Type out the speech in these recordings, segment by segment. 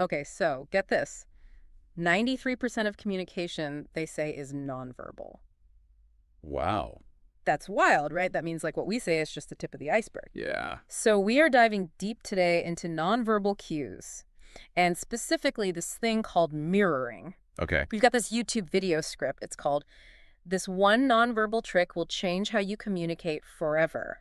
Okay, so get this. 93% of communication, they say, is nonverbal. Wow. That's wild, right? That means like what we say is just the tip of the iceberg. Yeah. So we are diving deep today into nonverbal cues, and specifically this thing called mirroring. Okay. We've got this YouTube video script. It's called "This One Nonverbal Trick Will Change How You Communicate Forever."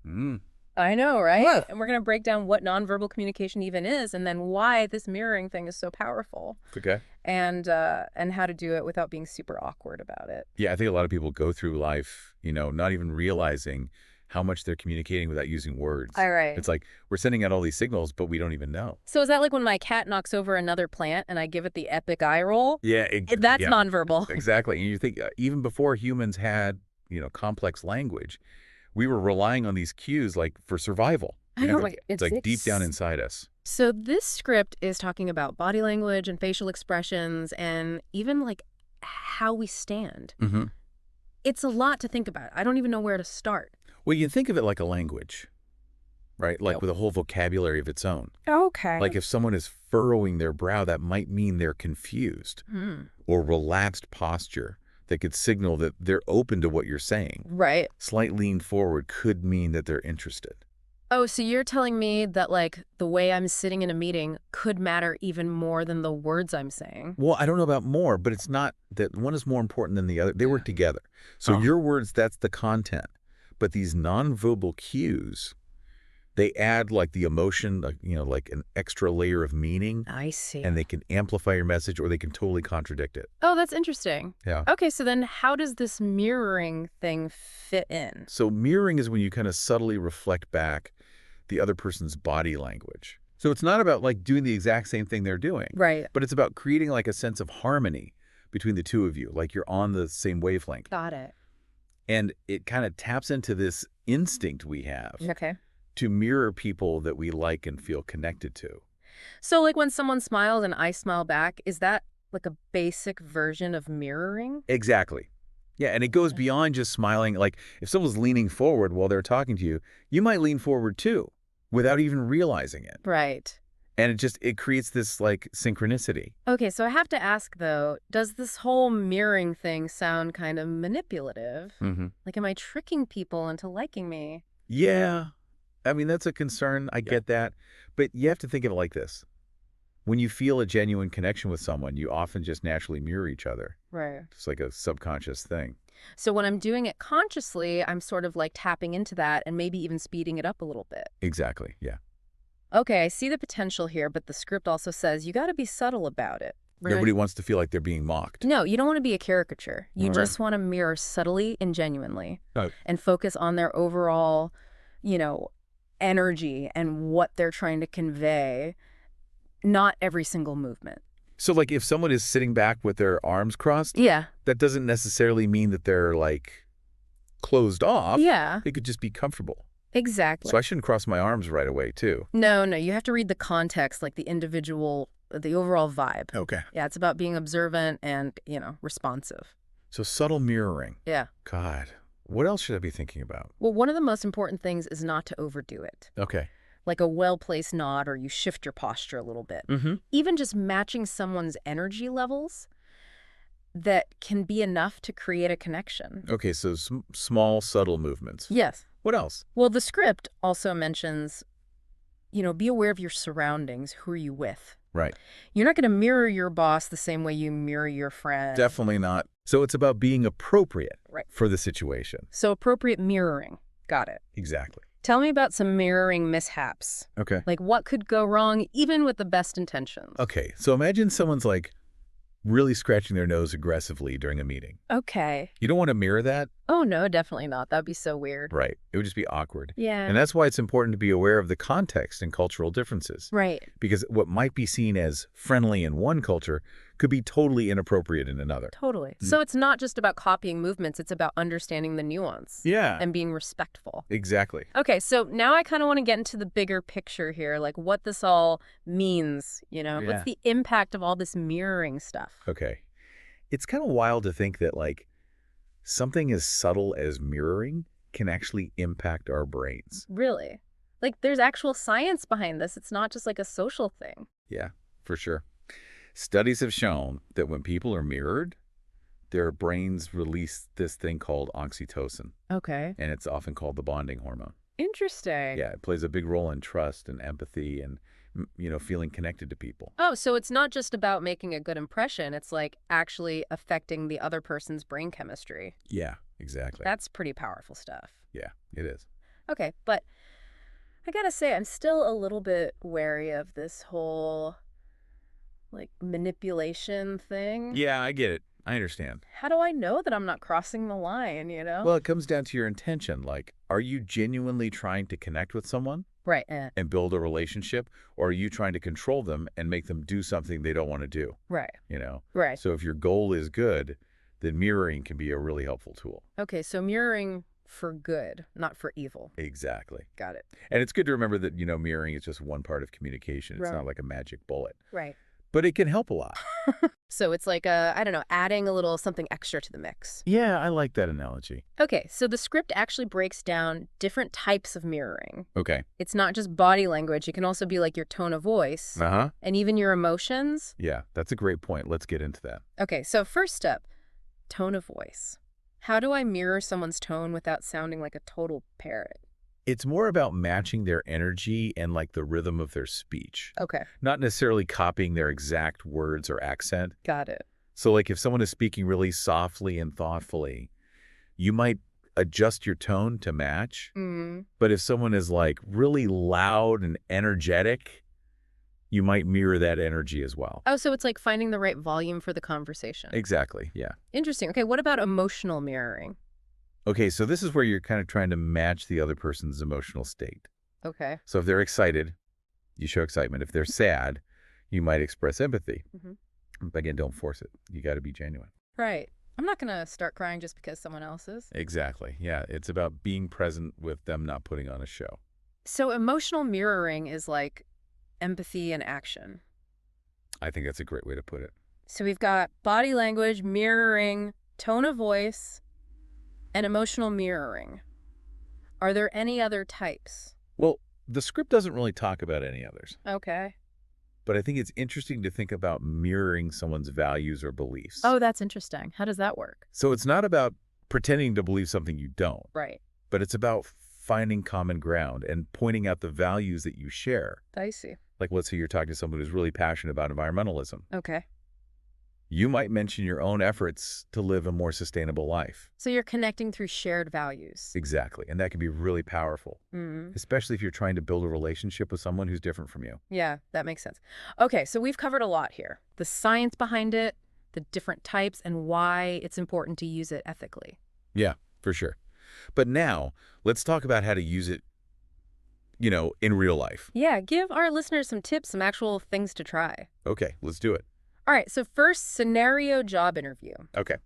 Mm. I know, right? Huh. And we're going to break down what nonverbal communication even is, and then why this mirroring thing is so powerful, Okay. and how to do it without being super awkward about it. Yeah, I think a lot of people go through life, not even realizing how much they're communicating without using words. All right. It's like we're sending out all these signals, but we don't even know. So is that like when my cat knocks over another plant and I give it the epic eye roll? Yeah, That's yeah, nonverbal. exactly. And you think even before humans had, complex language, we were relying on these cues like for survival. I know, It's like deep down inside us. So this script is talking about body language and facial expressions and even like how we stand. Mm-hmm. It's a lot to think about. I don't even know where to start. Well, you can think of it like a language, right? Like Yep. with a whole vocabulary of its own. Okay. Like if someone is furrowing their brow, that might mean they're confused, or relaxed posture that could signal that they're open to what you're saying. Right. Slight lean forward could mean that they're interested. Oh, so you're telling me that like the way I'm sitting in a meeting could matter even more than the words I'm saying? Well, I don't know about more, but it's not that one is more important than the other. They work together. So your words, that's the content. But these nonverbal cues, they add like the emotion, like an extra layer of meaning, I see. and they can amplify your message or they can totally contradict it. Oh, that's interesting. Yeah. Okay, so then how does this mirroring thing fit in? So mirroring is when you kind of subtly reflect back the other person's body language. So it's not about like doing the exact same thing they're doing, Right. but it's about creating like a sense of harmony between the two of you, like you're on the same wavelength. Got it. And it kind of taps into this instinct we have Okay. to mirror people that we like and feel connected to. So like when someone smiles and I smile back, is that like a basic version of mirroring? Exactly. Yeah, and it goes beyond just smiling. Like if someone's leaning forward while they're talking to you, you might lean forward too without even realizing it. Right. And it creates this like synchronicity. Okay, so I have to ask though, does this whole mirroring thing sound kind of manipulative? Mm-hmm. Like, am I tricking people into liking me? Yeah. I mean, that's a concern. I get that. But you have to think of it like this. When you feel a genuine connection with someone, you often just naturally mirror each other. Right. It's like a subconscious thing. So when I'm doing it consciously, I'm sort of like tapping into that and maybe even speeding it up a little bit. Exactly. Yeah. Okay, I see the potential here, but the script also says you got to be subtle about it. Nobody wants to feel like they're being mocked. No, you don't want to be a caricature. You Right. just want to mirror subtly and genuinely Oh. and focus on their overall, energy and what they're trying to convey, not every single movement. So like if someone is sitting back with their arms crossed, Yeah. that doesn't necessarily mean that they're like closed off. Yeah, They could just be comfortable. exactly. So I shouldn't cross my arms right away too. No, you have to read the context, like the overall vibe. Okay. Yeah, it's about being observant and, responsive. So subtle mirroring. Yeah. God, what else should I be thinking about? Well, one of the most important things is not to overdo it. Okay. Like a well-placed nod, or you shift your posture a little bit. Mm-hmm. Even just matching someone's energy levels, that can be enough to create a connection. Okay, so small, subtle movements. Yes. What else? Well, the script also mentions, be aware of your surroundings. Who are you with? Right. You're not going to mirror your boss the same way you mirror your friend. Definitely not. So it's about being appropriate Right. for the situation. So appropriate mirroring. Got it. Exactly. Tell me about some mirroring mishaps. Okay. Like what could go wrong even with the best intentions? Okay, so imagine someone's like really scratching their nose aggressively during a meeting. Okay. You don't want to mirror that. Oh, no, definitely not. That'd be so weird. Right. It would just be awkward. Yeah. And that's why it's important to be aware of the context and cultural differences. Right. Because what might be seen as friendly in one culture could be totally inappropriate in another. Totally. So it's not just about copying movements. It's about understanding the nuance. Yeah. And being respectful. Exactly. Okay, so now I kind of want to get into the bigger picture here, like what this all means, Yeah. What's the impact of all this mirroring stuff? Okay. It's kind of wild to think that like something as subtle as mirroring can actually impact our brains. Really? Like there's actual science behind this. It's not just like a social thing. Yeah. for sure. Studies have shown that when people are mirrored, their brains release this thing called oxytocin, Okay. and it's often called the bonding hormone. Interesting. Yeah, it plays a big role in trust and empathy and, feeling connected to people. Oh, so it's not just about making a good impression. It's like actually affecting the other person's brain chemistry. Yeah, exactly. That's pretty powerful stuff. Yeah, it is. Okay, but I gotta say, I'm still a little bit wary of this whole, like, manipulation thing. Yeah, I get it. I understand. How do I know that I'm not crossing the line, you know? Well, it comes down to your intention. Like, are you genuinely trying to connect with someone Right. and build a relationship, or are you trying to control them and make them do something they don't want to do? Right. Right. So if your goal is good, then mirroring can be a really helpful tool. Okay, so mirroring for good, not for evil. Exactly. Got it. And it's good to remember that, mirroring is just one part of communication. It's Right. not like a magic bullet, Right. but it can help a lot. So it's like, I don't know, adding a little something extra to the mix. Yeah, I like that analogy. Okay, so the script actually breaks down different types of mirroring. Okay. It's not just body language. It can also be like your tone of voice Uh-huh. and even your emotions. Yeah, that's a great point. Let's get into that. Okay, so first step, tone of voice. How do I mirror someone's tone without sounding like a total parrot? It's more about matching their energy and like the rhythm of their speech, Okay, not necessarily copying their exact words or accent. got it. So like if someone is speaking really softly and thoughtfully, you might adjust your tone to match. Mm. But if someone is like really loud and energetic, you might mirror that energy as well. Oh, so it's like finding the right volume for the conversation. Exactly. Yeah. Interesting. Okay, what about emotional mirroring? Okay, so this is where you're kind of trying to match the other person's emotional state. Okay. So if they're excited, you show excitement. If they're sad, you might express empathy. But again, don't force it. You got to be genuine. Right. I'm not going to start crying just because someone else is. Exactly. Yeah, it's about being present with them, not putting on a show. So emotional mirroring is like empathy and action. I think that's a great way to put it. So we've got body language, mirroring, tone of voice, and emotional mirroring. Are there any other types? Well, the script doesn't really talk about any others, Okay. but I think it's interesting to think about mirroring someone's values or beliefs. Oh, that's interesting. How does that work? So it's not about pretending to believe something you don't, Right. but it's about finding common ground and pointing out the values that you share. I see. Like, let's say you're talking to someone who's really passionate about environmentalism. Okay. You might mention your own efforts to live a more sustainable life. So you're connecting through shared values. Exactly. And that can be really powerful, especially if you're trying to build a relationship with someone who's different from you. Yeah, that makes sense. Okay, so we've covered a lot here. The science behind it, the different types, and why it's important to use it ethically. Yeah, for sure. But now, let's talk about how to use it, in real life. Yeah, give our listeners some tips, some actual things to try. Okay, let's do it. All right, so first, scenario job interview. Okay.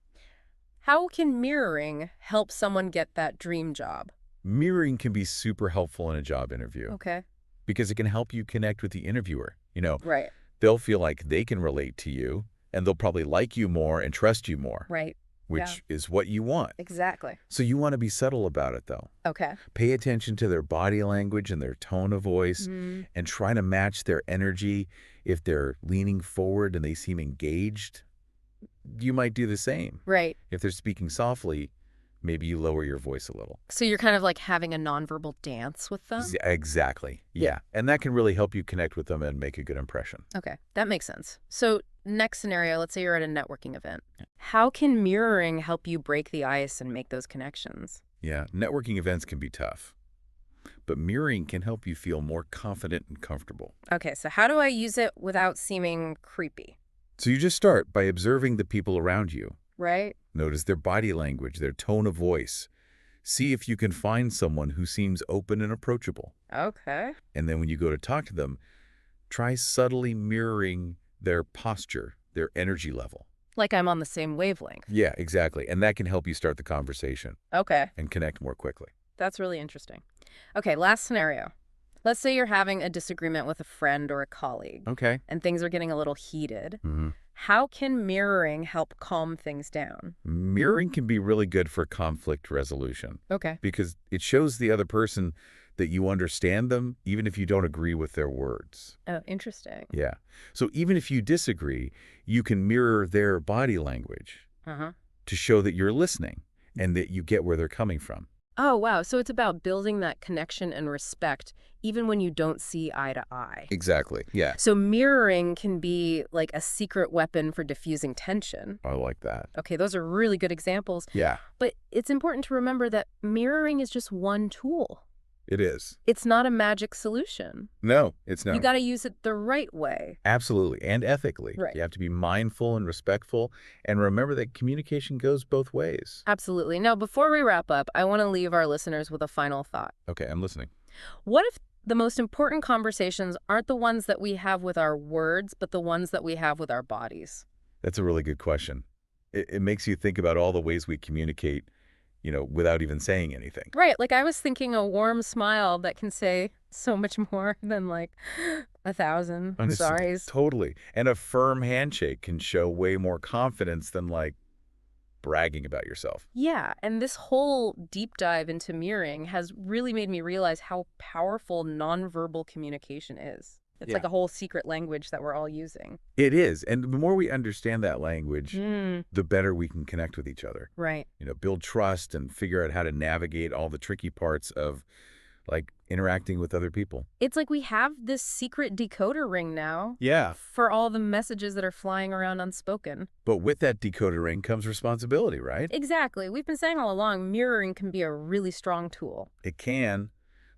How can mirroring help someone get that dream job? Mirroring can be super helpful in a job interview Okay. because it can help you connect with the interviewer. Right, They'll feel like they can relate to you, and they'll probably like you more and trust you more, right. which is what you want. Exactly. So you want to be subtle about it, though. Okay. Pay attention to their body language and their tone of voice and try to match their energy. If they're leaning forward and they seem engaged, you might do the same. Right. If they're speaking softly, maybe you lower your voice a little. So you're kind of like having a nonverbal dance with them? Exactly. Yeah. And that can really help you connect with them and make a good impression. Okay, that makes sense. So next scenario, let's say you're at a networking event. How can mirroring help you break the ice and make those connections? Yeah. Networking events can be tough, but mirroring can help you feel more confident and comfortable. Okay, so how do I use it without seeming creepy? So you just start by observing the people around you. Right? Notice their body language, their tone of voice. See if you can find someone who seems open and approachable. Okay. And then when you go to talk to them, try subtly mirroring their posture, their energy level. Like I'm on the same wavelength. Yeah, exactly. And that can help you start the conversation Okay, and connect more quickly. that's really interesting. Okay, last scenario. Let's say you're having a disagreement with a friend or a colleague, Okay. and things are getting a little heated. How can mirroring help calm things down? Mirroring can be really good for conflict resolution Okay. because it shows the other person that you understand them even if you don't agree with their words. Oh, interesting. Yeah. So even if you disagree, you can mirror their body language Uh-huh. to show that you're listening and that you get where they're coming from. Oh, wow. So it's about building that connection and respect even when you don't see eye to eye. Exactly. Yeah. So mirroring can be like a secret weapon for diffusing tension. I like that. Okay, those are really good examples. Yeah, But it's important to remember that mirroring is just one tool. it is. It's not a magic solution. No, it's no. You got to use it the right way. Absolutely. And ethically. Right. You have to be mindful and respectful and remember that communication goes both ways. Absolutely. Now, before we wrap up, I want to leave our listeners with a final thought. Okay, I'm listening. What if the most important conversations aren't the ones that we have with our words, but the ones that we have with our bodies? That's a really good question. It makes you think about all the ways we communicate, without even saying anything. Right. Like I was thinking a warm smile that can say so much more than like 1,000 Honestly, sorries. totally. And a firm handshake can show way more confidence than like bragging about yourself. Yeah, and this whole deep dive into mirroring has really made me realize how powerful nonverbal communication is. It's like Yeah. a whole secret language that we're all using. It is. And the more we understand that language, Mm, the better we can connect with each other. right. Build trust and figure out how to navigate all the tricky parts of like interacting with other people. It's like we have this secret decoder ring now Yeah. for all the messages that are flying around unspoken. But with that decoder ring comes responsibility, right? Exactly. We've been saying all along, mirroring can be a really strong tool. It can,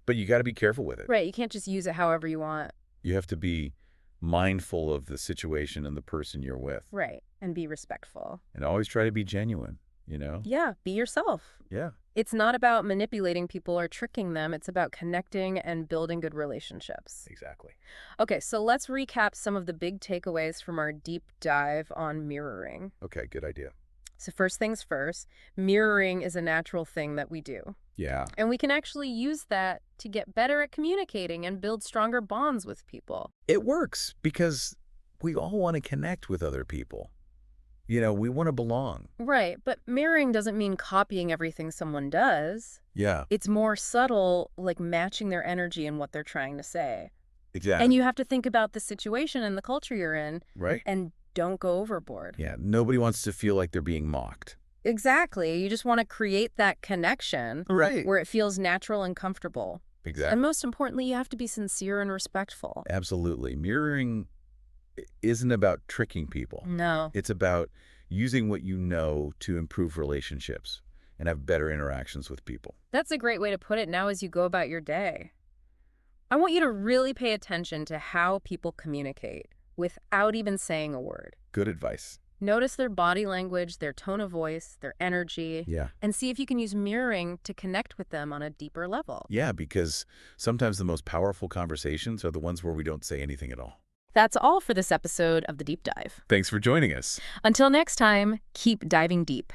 but you got to be careful with it. Right. You can't just use it however you want. You have to be mindful of the situation and the person you're with. Right. And be respectful. And always try to be genuine. Yeah. Be yourself. Yeah. It's not about manipulating people or tricking them. It's about connecting and building good relationships. Exactly. Okay, so let's recap some of the big takeaways from our deep dive on mirroring. Okay, good idea. So first things first, mirroring is a natural thing that we do. Yeah. And we can actually use that to get better at communicating and build stronger bonds with people. It works because we all want to connect with other people. We want to belong. Right, but mirroring doesn't mean copying everything someone does. Yeah, It's more subtle, like matching their energy and what they're trying to say. exactly. And you have to think about the situation and the culture you're in Right? and don't go overboard. Yeah, nobody wants to feel like they're being mocked. Exactly. You just want to create that connection Right. where it feels natural and comfortable. Exactly. And most importantly, you have to be sincere and respectful. Absolutely. Mirroring isn't about tricking people. No. It's about using what you know to improve relationships and have better interactions with people. That's a great way to put it now as you go about your day. I want you to really pay attention to how people communicate without even saying a word. Good advice. Notice their body language, their tone of voice, their energy, Yeah. and see if you can use mirroring to connect with them on a deeper level. Yeah, because sometimes the most powerful conversations are the ones where we don't say anything at all. That's all for this episode of The Deep Dive. Thanks for joining us. Until next time, keep diving deep.